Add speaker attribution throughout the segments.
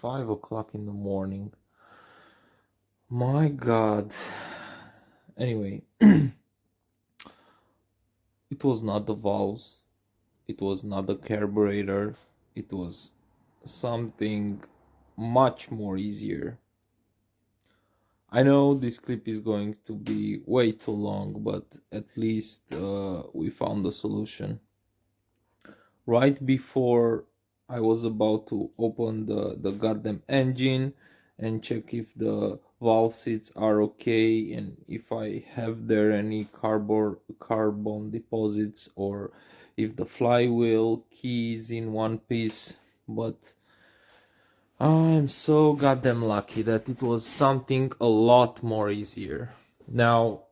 Speaker 1: 5 o'clock in the morning. My God. Anyway, it was not the valves, it was not the carburetor, it was something much more easier. I know this clip is going to be way too long, but at least we found a solution. Right before I was about to open the goddamn engine and check if the valve seats are okay and if I have there any carbon deposits or if the flywheel key is in one piece, but I'm so goddamn lucky that it was something a lot more easier. Now,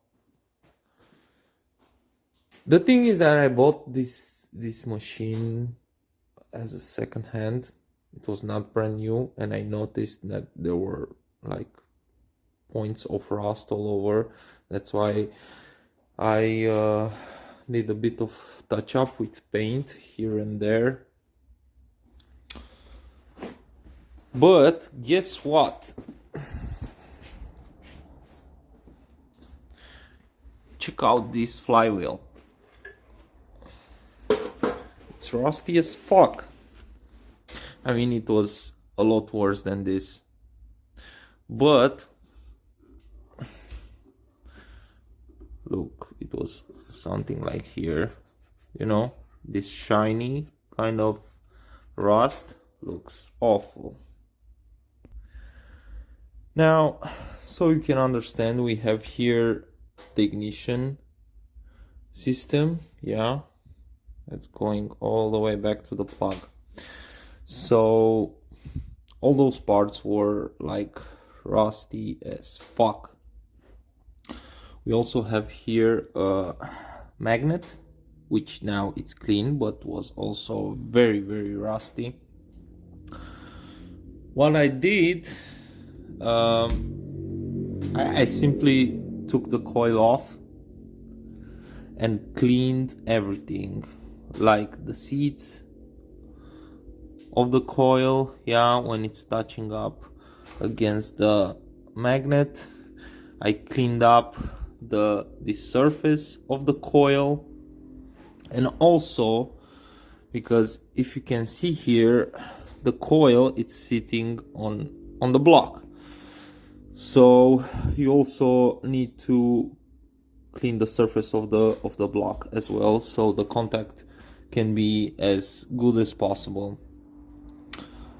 Speaker 1: the thing is that I bought this machine as a second hand. It was not brand new, and I noticed that there were like points of rust all over. That's why I did a bit of touch up with paint here and there. But guess what? Check out this flywheel. It's rusty as fuck. I mean, it was a lot worse than this. But look, it was something like here, you know, this shiny kind of rust looks awful. Now, so you can understand, we have here the ignition system, yeah, that's going all the way back to the plug. So all those parts were like rusty as fuck. We also have here a magnet, which now it's clean, but was also very, very rusty. What I did, I simply took the coil off and cleaned everything, like the seats of the coil, yeah, when it's touching up against the magnet. I cleaned up the surface of the coil, and also because if you can see here, the coil it's sitting on the block, so you also need to clean the surface of the block as well, so the contact can be as good as possible.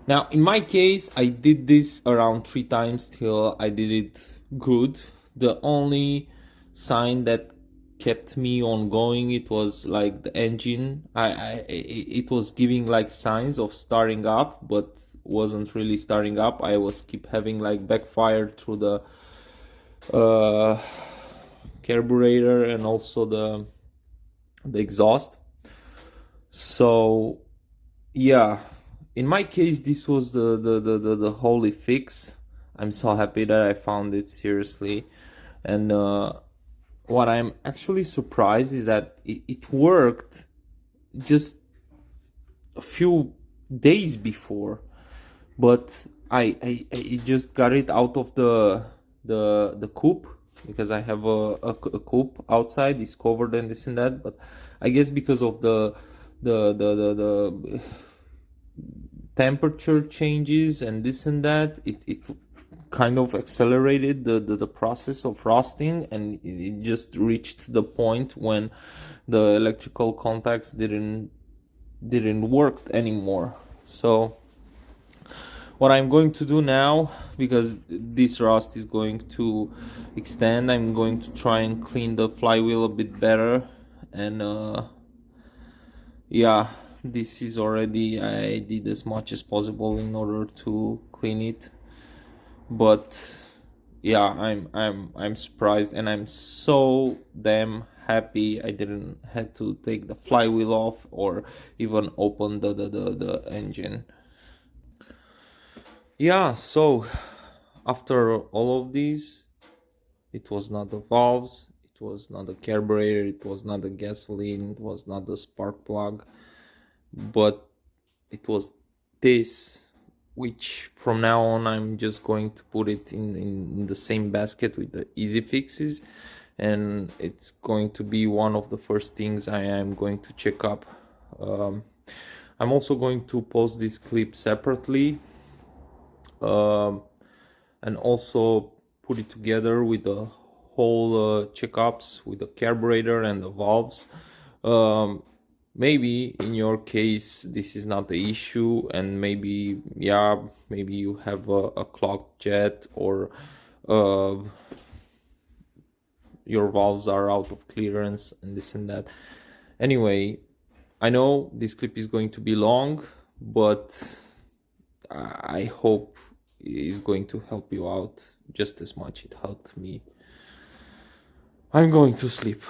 Speaker 1: Now in my case, I did this around 3 times till I did it good. The only sign that kept me on going, it was like the engine. It was giving like signs of starting up, but wasn't really starting up. I was keep having like backfire through the carburetor and also the exhaust. So yeah, in my case, this was the holy fix. I'm so happy that I found it, seriously. And what I'm actually surprised is that it worked just a few days before, but I just got it out of the coupe, because I have a coupe outside, it's covered and this and that. But I guess because of the temperature changes and this and that, it kind of accelerated the process of rusting, and it just reached the point when the electrical contacts didn't work anymore. So what I'm going to do now, because this rust is going to extend, I'm going to try and clean the flywheel a bit better. And yeah, this is already, I did as much as possible in order to clean it. But yeah, I'm surprised, and I'm so damn happy I didn't have to take the flywheel off or even open the engine. Yeah, so after all of these, it was not the valves, it was not the carburetor, it was not the gasoline, it was not the spark plug, but it was this which from now on I'm just going to put it in the same basket with the easy fixes, and it's going to be one of the first things I am going to check up. I'm also going to post this clip separately, and also put it together with the whole checkups with the carburetor and the valves. Maybe in your case this is not the issue, and maybe, yeah, maybe you have a clogged jet, or your valves are out of clearance and this and that. Anyway, I know this clip is going to be long, but I hope it's going to help you out just as much it helped me. I'm going to sleep.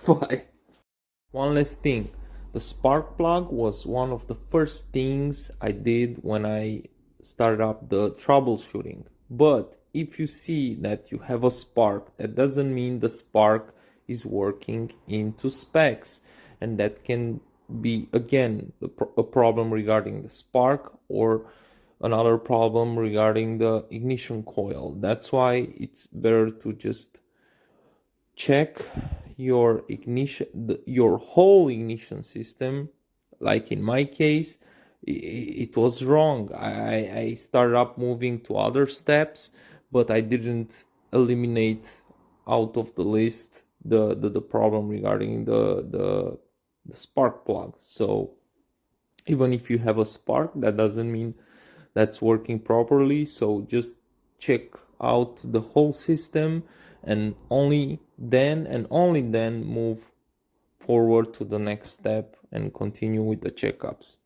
Speaker 1: Bye. One last thing. The spark plug was one of the first things I did when I started up the troubleshooting. But if you see that you have a spark, that doesn't mean the spark is working into specs. And that can be, again, a problem regarding the spark, or another problem regarding the ignition coil. That's why it's better to just check your ignition, your whole ignition system. Like in my case, it was wrong. I started up moving to other steps, but I didn't eliminate out of the list the problem regarding the spark plug. So even if you have a spark, that doesn't mean that's working properly. So just check out the whole system, and only then move forward to the next step and continue with the checkups.